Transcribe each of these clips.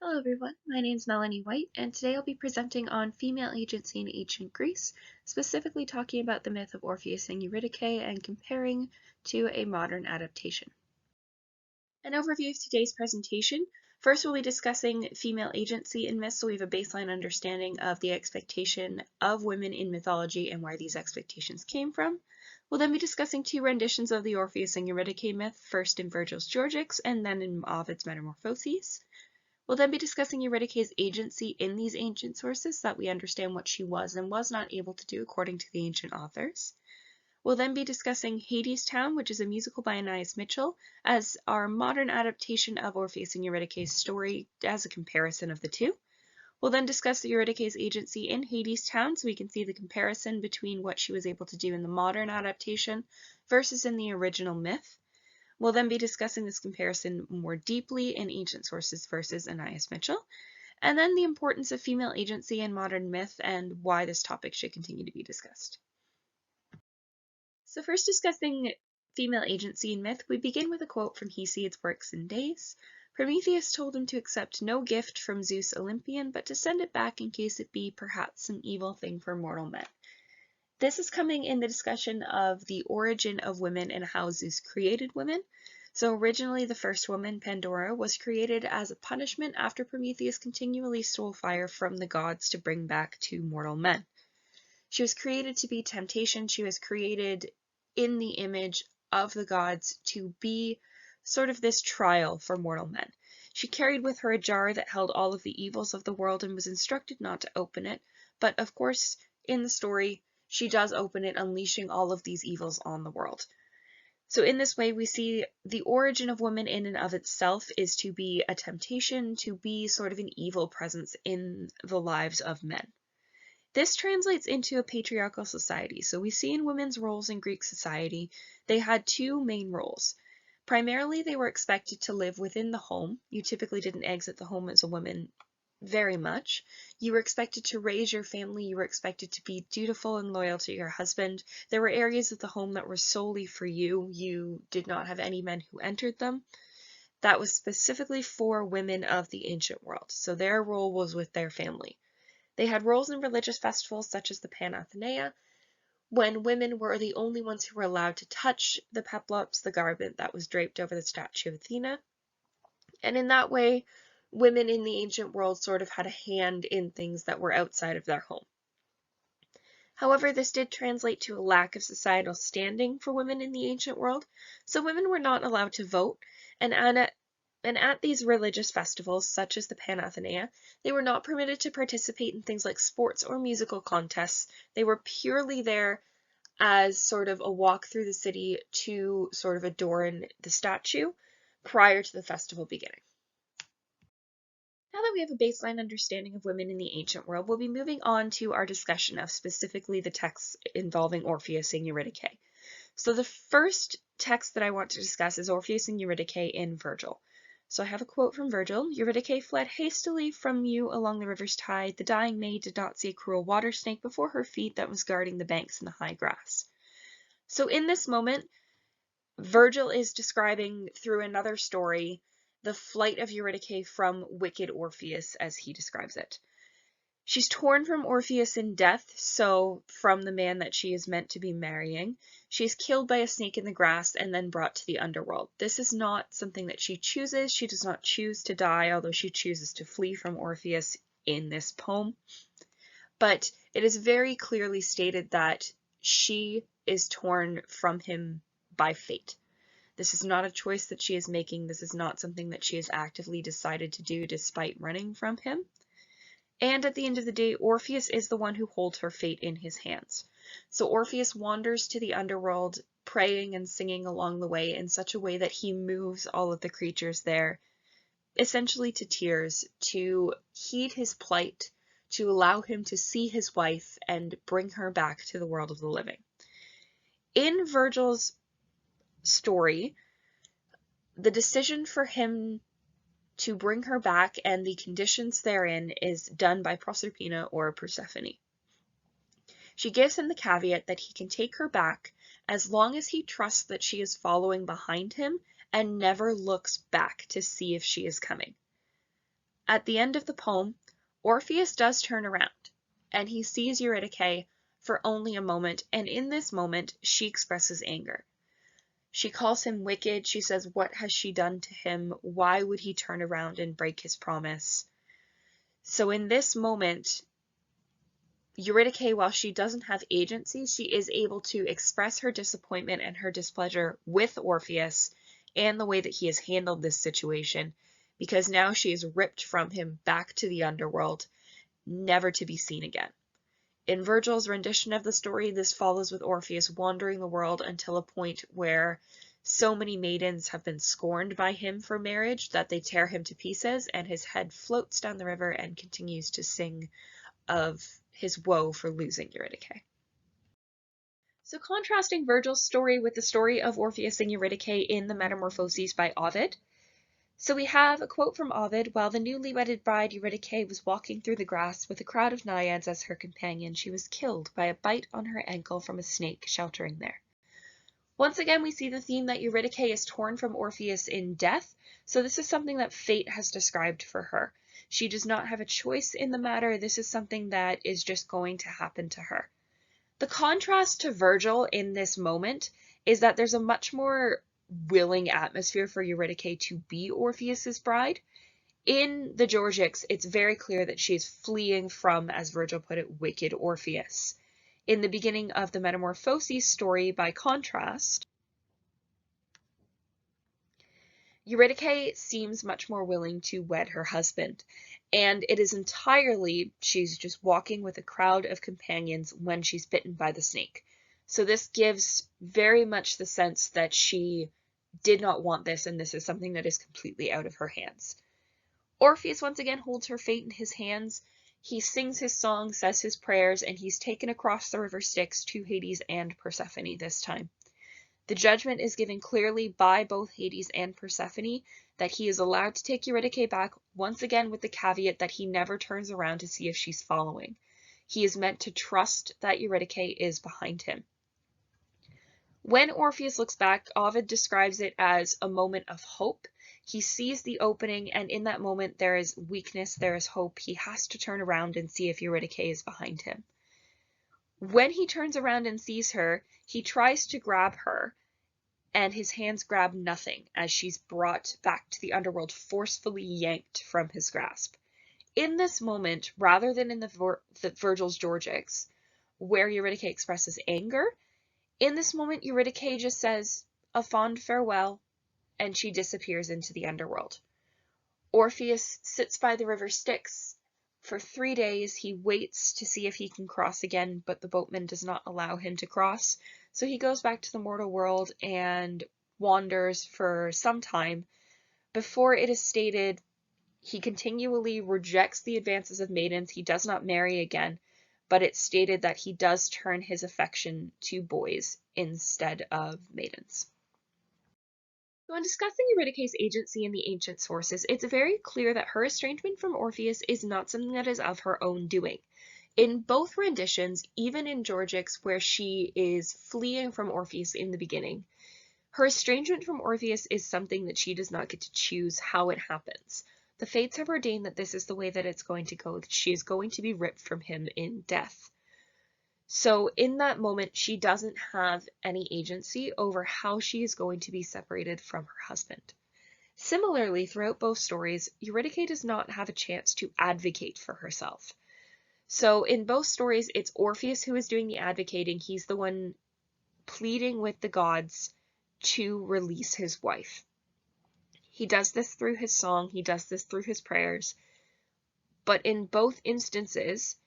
Hello everyone, my name is Melanie White, and today I'll be presenting on female agency in ancient Greece, specifically talking about the myth of Orpheus and Eurydice and comparing to a modern adaptation. An overview of today's presentation. First, we'll be discussing female agency in myths, so we have a baseline understanding of the expectation of women in mythology and where these expectations came from. We'll then be discussing two renditions of the Orpheus and Eurydice myth, first in Virgil's Georgics and then in Ovid's Metamorphoses. We'll then be discussing Eurydice's agency in these ancient sources so that we understand what she was and was not able to do according to the ancient authors. We'll then be discussing Hadestown, which is a musical by Anaïs Mitchell, as our modern adaptation of Orpheus and Eurydice's story as a comparison of the two. We'll then discuss Eurydice's agency in Hadestown so we can see the comparison between what she was able to do in the modern adaptation versus in the original myth. We'll then be discussing this comparison more deeply in ancient sources versus Anaïs Mitchell, and then the importance of female agency in modern myth and why this topic should continue to be discussed. So first, discussing female agency in myth, we begin with a quote from Hesiod's Works and Days. Prometheus told him to accept no gift from Zeus Olympian, but to send it back in case it be perhaps some evil thing for mortal men. This is coming in the discussion of the origin of women and how Zeus created women. So originally the first woman, Pandora, was created as a punishment after Prometheus continually stole fire from the gods to bring back to mortal men. She was created to be temptation. She was created in the image of the gods to be sort of this trial for mortal men. She carried with her a jar that held all of the evils of the world and was instructed not to open it. But of course, in the story, she does open it, unleashing all of these evils on the world. So in this way, we see the origin of women in and of itself is to be a temptation, to be sort of an evil presence in the lives of men. This translates into a patriarchal society. So we see in women's roles in Greek society, they had two main roles. Primarily, they were expected to live within the home. You typically didn't exit the home as a woman very much. You were expected to raise your family. You were expected to be dutiful and loyal to your husband. There were areas of the home that were solely for you. You did not have any men who entered them. That was specifically for women of the ancient world. So their role was with their family. They had roles in religious festivals such as the Panathenea, when women were the only ones who were allowed to touch the peplops, the garment that was draped over the statue of Athena. And in that way, women in the ancient world sort of had a hand in things that were outside of their home. However, this did translate to a lack of societal standing for women in the ancient world, so women were not allowed to vote, and at these religious festivals, such as the Panathenea, they were not permitted to participate in things like sports or musical contests. They were purely there as sort of a walk through the city to sort of adorn the statue prior to the festival beginning. Now that we have a baseline understanding of women in the ancient world, we'll be moving on to our discussion of specifically the texts involving Orpheus and Eurydice. So the first text that I want to discuss is Orpheus and Eurydice in Virgil. So I have a quote from Virgil. Eurydice fled hastily from you along the river's tide. The dying maid did not see a cruel water snake before her feet that was guarding the banks in the high grass. So in this moment, Virgil is describing through another story the flight of Eurydice from wicked Orpheus, as he describes it. She's torn from Orpheus in death, so from the man that she is meant to be marrying. She's killed by a snake in the grass and then brought to the underworld. This is not something that she chooses. She does not choose to die, although she chooses to flee from Orpheus in this poem. But it is very clearly stated that she is torn from him by fate. This is not a choice that she is making. This is not something that she has actively decided to do despite running from him. And at the end of the day, Orpheus is the one who holds her fate in his hands. So Orpheus wanders to the underworld, praying and singing along the way in such a way that he moves all of the creatures there, essentially to tears, to heed his plight, to allow him to see his wife and bring her back to the world of the living. In Virgil's story, the decision for him to bring her back and the conditions therein is done by Proserpina or Persephone. She gives him the caveat that he can take her back as long as he trusts that she is following behind him and never looks back to see if she is coming. At the end of the poem, Orpheus does turn around, and he sees Eurydice for only a moment, and in this moment, she expresses anger. She calls him wicked. She says, what has she done to him? Why would he turn around and break his promise? So in this moment, Eurydice, while she doesn't have agency, she is able to express her disappointment and her displeasure with Orpheus and the way that he has handled this situation, because now she is ripped from him back to the underworld, never to be seen again. In Virgil's rendition of the story, this follows with Orpheus wandering the world until a point where so many maidens have been scorned by him for marriage that they tear him to pieces, and his head floats down the river and continues to sing of his woe for losing Eurydice. So contrasting Virgil's story with the story of Orpheus and Eurydice in the Metamorphoses by Ovid, so we have a quote from Ovid: while the newly wedded bride Eurydice was walking through the grass with a crowd of naiads as her companion, she was killed by a bite on her ankle from a snake sheltering there. Once again, we see the theme that Eurydice is torn from Orpheus in death, so this is something that fate has described for her. She does not have a choice in the matter. This is something that is just going to happen to her. The contrast to Virgil in this moment is that there's a much more willing atmosphere for Eurydice to be Orpheus's bride. In the Georgics, it's very clear that she is fleeing from, as Virgil put it, wicked Orpheus. In the beginning of the Metamorphoses story, by contrast, Eurydice seems much more willing to wed her husband, and it is entirely, she's just walking with a crowd of companions when she's bitten by the snake. So this gives very much the sense that she did not want this, and this is something that is completely out of her hands. Orpheus once again holds her fate in his hands. He sings his song, says his prayers, and he's taken across the river Styx to Hades and Persephone this time. The judgment is given clearly by both Hades and Persephone that he is allowed to take Eurydice back, once again with the caveat that he never turns around to see if she's following. He is meant to trust that Eurydice is behind him. When Orpheus looks back, Ovid describes it as a moment of hope. He sees the opening, and in that moment there is weakness, there is hope. He has to turn around and see if Eurydice is behind him. When he turns around and sees her, he tries to grab her, and his hands grab nothing as she's brought back to the underworld, forcefully yanked from his grasp. In this moment, rather than in the Virgil's Georgics, where Eurydice expresses anger, in this moment Eurydice just says a fond farewell, and she disappears into the underworld. Orpheus sits by the river Styx. For 3 days he waits to see if he can cross again, but the boatman does not allow him to cross. So he goes back to the mortal world and wanders for some time. Before it is stated, he continually rejects the advances of maidens. He does not marry again, but it's stated that he does turn his affection to boys instead of maidens. So in discussing Eurydice's agency in the ancient sources, it's very clear that her estrangement from Orpheus is not something that is of her own doing. In both renditions, even in Georgics, where she is fleeing from Orpheus in the beginning, her estrangement from Orpheus is something that she does not get to choose how it happens. The fates have ordained that this is the way that it's going to go, that she is going to be ripped from him in death. So in that moment, she doesn't have any agency over how she is going to be separated from her husband. Similarly, throughout both stories, Eurydice does not have a chance to advocate for herself. So in both stories, it's Orpheus who is doing the advocating. He's the one pleading with the gods to release his wife. He does this through his song, he does this through his prayers, but in both instances,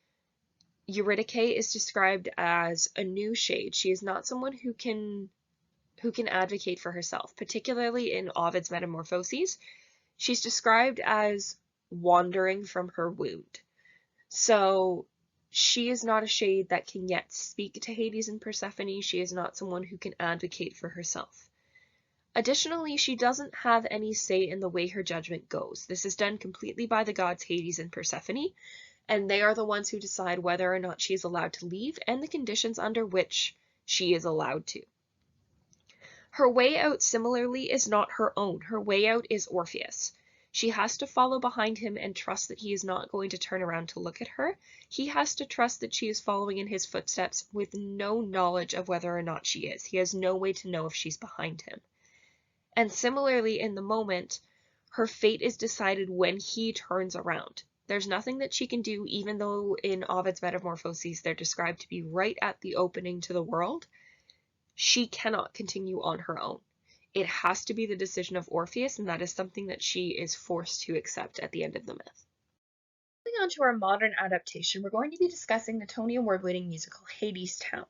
Eurydice is described as a new shade. She is not someone who can advocate for herself, particularly in Ovid's Metamorphoses. She's described as wandering from her wound. So she is not a shade that can yet speak to Hades and Persephone. She is not someone who can advocate for herself. Additionally, she doesn't have any say in the way her judgment goes. This is done completely by the gods Hades and Persephone, and they are the ones who decide whether or not she is allowed to leave and the conditions under which she is allowed to. Her way out, similarly, is not her own. Her way out is Orpheus. She has to follow behind him and trust that he is not going to turn around to look at her. He has to trust that she is following in his footsteps with no knowledge of whether or not she is. He has no way to know if she's behind him. And similarly, in the moment, her fate is decided when he turns around. There's nothing that she can do, even though in Ovid's Metamorphoses they're described to be right at the opening to the world. She cannot continue on her own. It has to be the decision of Orpheus, and that is something that she is forced to accept at the end of the myth. Moving on to our modern adaptation, we're going to be discussing the Tony Award-winning musical Hadestown.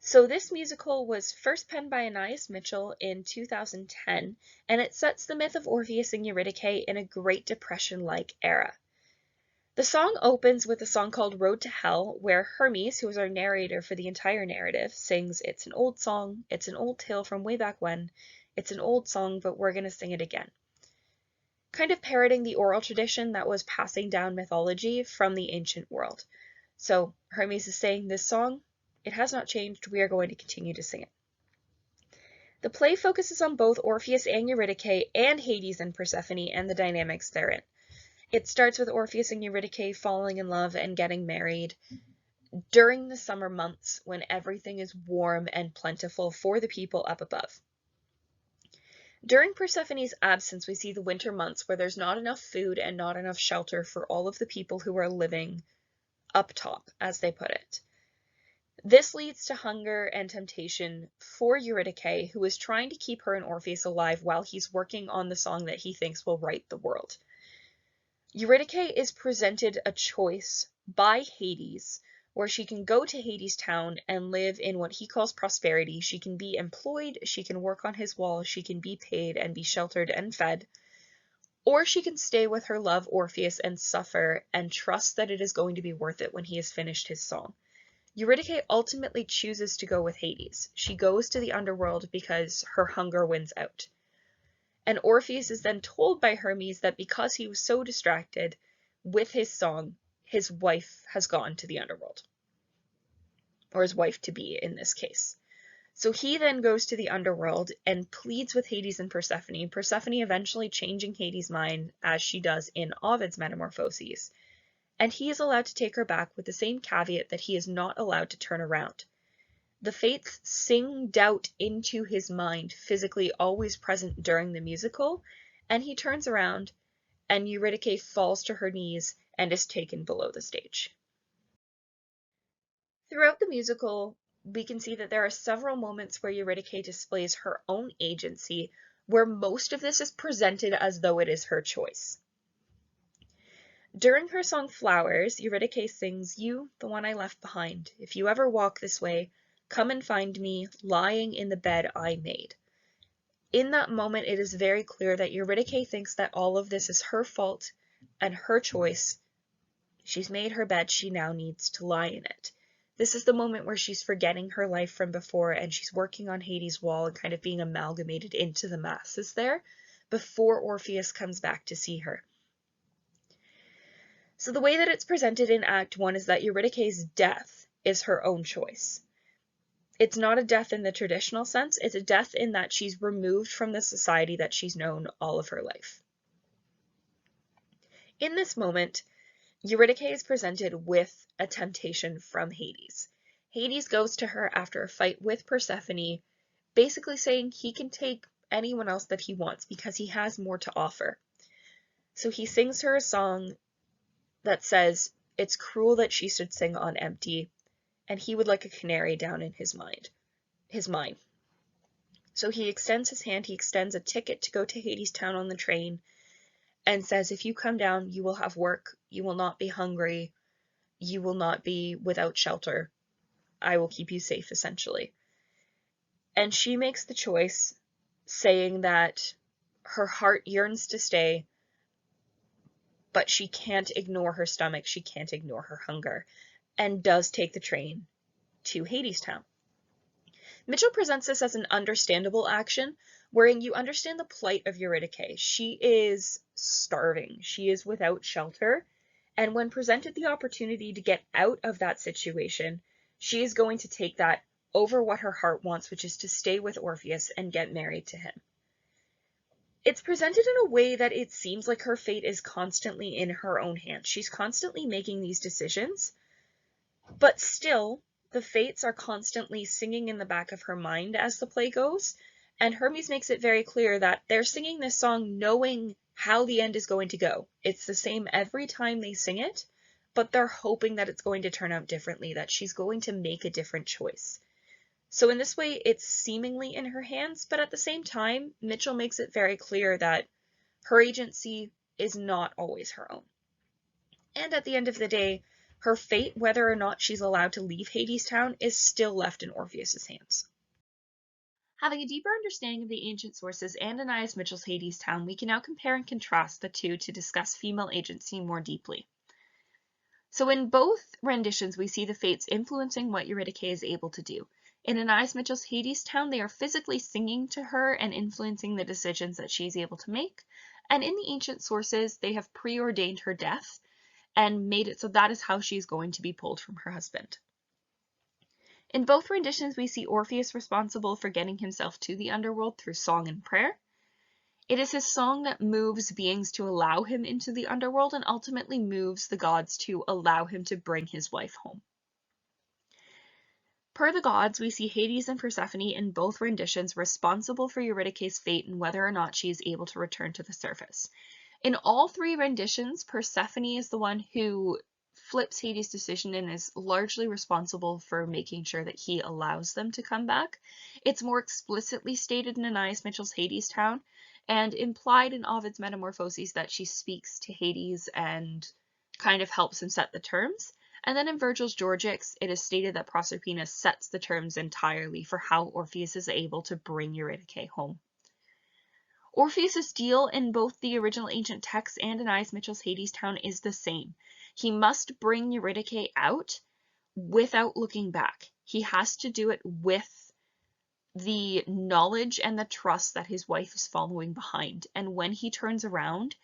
So this musical was first penned by Anaïs Mitchell in 2010, and it sets the myth of Orpheus and Eurydice in a Great Depression-like era. The song opens with a song called Road to Hell, where Hermes, who is our narrator for the entire narrative, sings, "It's an old song, it's an old tale from way back when, it's an old song, but we're gonna sing it again." Kind of parroting the oral tradition that was passing down mythology from the ancient world. So Hermes is saying, this song, it has not changed, we are going to continue to sing it. The play focuses on both Orpheus and Eurydice and Hades and Persephone and the dynamics therein. It starts with Orpheus and Eurydice falling in love and getting married during the summer months when everything is warm and plentiful for the people up above. During Persephone's absence, we see the winter months where there's not enough food and not enough shelter for all of the people who are living up top, as they put it. This leads to hunger and temptation for Eurydice, who is trying to keep her and Orpheus alive while he's working on the song that he thinks will right the world. Eurydice is presented a choice by Hades where she can go to Hadestown and live in what he calls prosperity. She can be employed, she can work on his wall, she can be paid and be sheltered and fed, or she can stay with her love Orpheus and suffer and trust that it is going to be worth it when he has finished his song. Eurydice ultimately chooses to go with Hades. She goes to the underworld because her hunger wins out. And Orpheus is then told by Hermes that because he was so distracted with his song, his wife has gone to the underworld. Or his wife-to-be in this case. So he then goes to the underworld and pleads with Hades and Persephone, Persephone eventually changing Hades' mind as she does in Ovid's Metamorphoses. And he is allowed to take her back with the same caveat that he is not allowed to turn around. The Fates sing doubt into his mind, physically always present during the musical, and he turns around, and Eurydice falls to her knees and is taken below the stage. Throughout the musical, we can see that there are several moments where Eurydice displays her own agency, where most of this is presented as though it is her choice. During her song Flowers, Eurydice sings, "You, the one I left behind, if you ever walk this way, come and find me lying in the bed I made." In that moment, it is very clear that Eurydice thinks that all of this is her fault and her choice. She's made her bed, she now needs to lie in it. This is the moment where she's forgetting her life from before and she's working on Hades' wall and kind of being amalgamated into the masses there before Orpheus comes back to see her. So the way that it's presented in Act 1 is that Eurydice's death is her own choice. It's not a death in the traditional sense, it's a death in that she's removed from the society that she's known all of her life. In this moment, Eurydice is presented with a temptation from Hades. Hades goes to her after a fight with Persephone, basically saying he can take anyone else that he wants because he has more to offer. So he sings her a song that says it's cruel that she should sing on empty, and he would like a canary down in his mine. So he extends his hand, he extends a ticket to go to Hadestown on the train, and says, if you come down, you will have work, you will not be hungry, you will not be without shelter, I will keep you safe, essentially. And she makes the choice, saying that her heart yearns to stay, but she can't ignore her stomach, she can't ignore her hunger, and does take the train to Hadestown. Mitchell presents this as an understandable action, wherein you understand the plight of Eurydice. She is starving, she is without shelter, and when presented the opportunity to get out of that situation, she is going to take that over what her heart wants, which is to stay with Orpheus and get married to him. It's presented in a way that it seems like her fate is constantly in her own hands. She's constantly making these decisions, but still, the fates are constantly singing in the back of her mind as the play goes, and Hermes makes it very clear that they're singing this song knowing how the end is going to go. It's the same every time they sing it, but they're hoping that it's going to turn out differently, that she's going to make a different choice. So in this way, it's seemingly in her hands, but at the same time, Mitchell makes it very clear that her agency is not always her own. And at the end of the day, her fate, whether or not she's allowed to leave Hadestown, is still left in Orpheus's hands. Having a deeper understanding of the ancient sources and Anaïs Mitchell's Hadestown, we can now compare and contrast the two to discuss female agency more deeply. So in both renditions, we see the fates influencing what Eurydice is able to do. In Anaïs Mitchell's Hadestown, they are physically singing to her and influencing the decisions that she is able to make. And in the ancient sources, they have preordained her death and made it so that is how she's going to be pulled from her husband. In both renditions, we see Orpheus responsible for getting himself to the underworld through song and prayer. It is his song that moves beings to allow him into the underworld and ultimately moves the gods to allow him to bring his wife home. Per the gods, we see Hades and Persephone in both renditions responsible for Eurydice's fate and whether or not she is able to return to the surface. In all three renditions, Persephone is the one who flips Hades' decision and is largely responsible for making sure that he allows them to come back. It's more explicitly stated in Anaïs Mitchell's Hadestown and implied in Ovid's Metamorphoses that she speaks to Hades and kind of helps him set the terms. And then in Virgil's Georgics, it is stated that Proserpina sets the terms entirely for how Orpheus is able to bring Eurydice home. Orpheus's deal in both the original ancient texts and Anaïs Mitchell's Hadestown is the same. He must bring Eurydice out without looking back. He has to do it with the knowledge and the trust that his wife is following behind. And when he turns around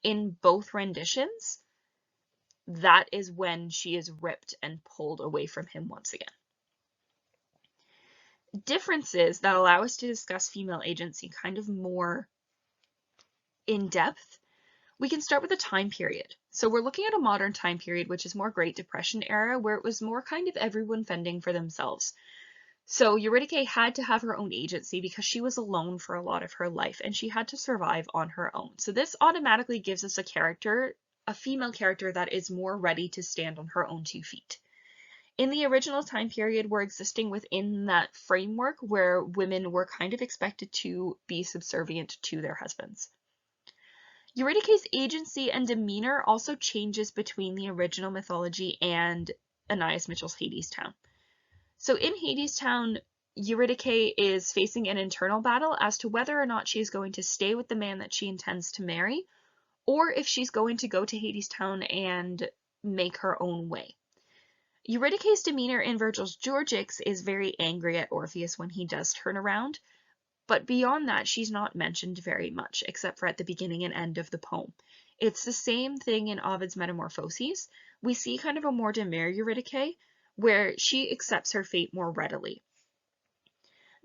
in both renditions, that is when she is ripped and pulled away from him once again. Differences that allow us to discuss female agency kind of more in depth. We can start with the time period. So we're looking at a modern time period, which is more Great Depression era, where it was more kind of everyone fending for themselves. So Eurydice had to have her own agency because she was alone for a lot of her life and she had to survive on her own. So this automatically gives us a female character that is more ready to stand on her own 2 feet. In the original time period, we're existing within that framework where women were kind of expected to be subservient to their husbands. Eurydice's agency and demeanor also changes between the original mythology and Anaïs Mitchell's Hadestown. So in Hadestown, Eurydice is facing an internal battle as to whether or not she is going to stay with the man that she intends to marry, or if she's going to go to Hadestown and make her own way. Eurydice's demeanor in Virgil's Georgics is very angry at Orpheus when he does turn around, but beyond that, she's not mentioned very much, except for at the beginning and end of the poem. It's the same thing in Ovid's Metamorphoses. We see kind of a more demure Eurydice, where she accepts her fate more readily.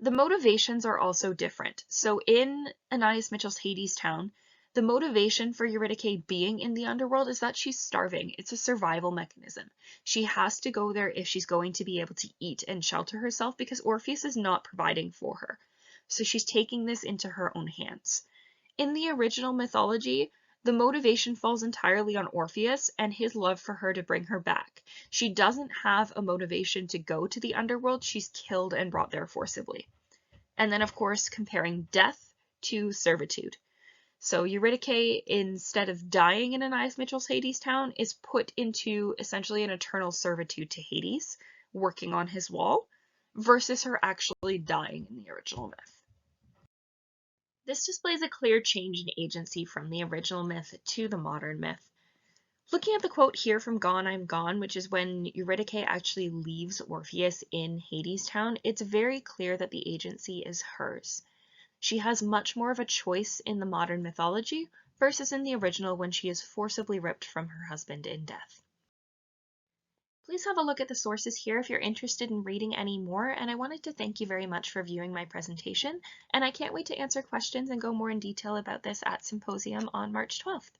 The motivations are also different. So in Anaïs Mitchell's Hadestown, the motivation for Eurydice being in the underworld is that she's starving. It's a survival mechanism. She has to go there if she's going to be able to eat and shelter herself because Orpheus is not providing for her. So she's taking this into her own hands. In the original mythology, the motivation falls entirely on Orpheus and his love for her to bring her back. She doesn't have a motivation to go to the underworld. She's killed and brought there forcibly. And then, of course, comparing death to servitude. So Eurydice, instead of dying in Anaïs Mitchell's Hadestown, is put into essentially an eternal servitude to Hades, working on his wall, versus her actually dying in the original myth. This displays a clear change in agency from the original myth to the modern myth. Looking at the quote here from Gone, I'm Gone, which is when Eurydice actually leaves Orpheus in Hadestown, it's very clear that the agency is hers. She has much more of a choice in the modern mythology versus in the original when she is forcibly ripped from her husband in death. Please have a look at the sources here if you're interested in reading any more, and I wanted to thank you very much for viewing my presentation, and I can't wait to answer questions and go more in detail about this at Symposium on March 12th.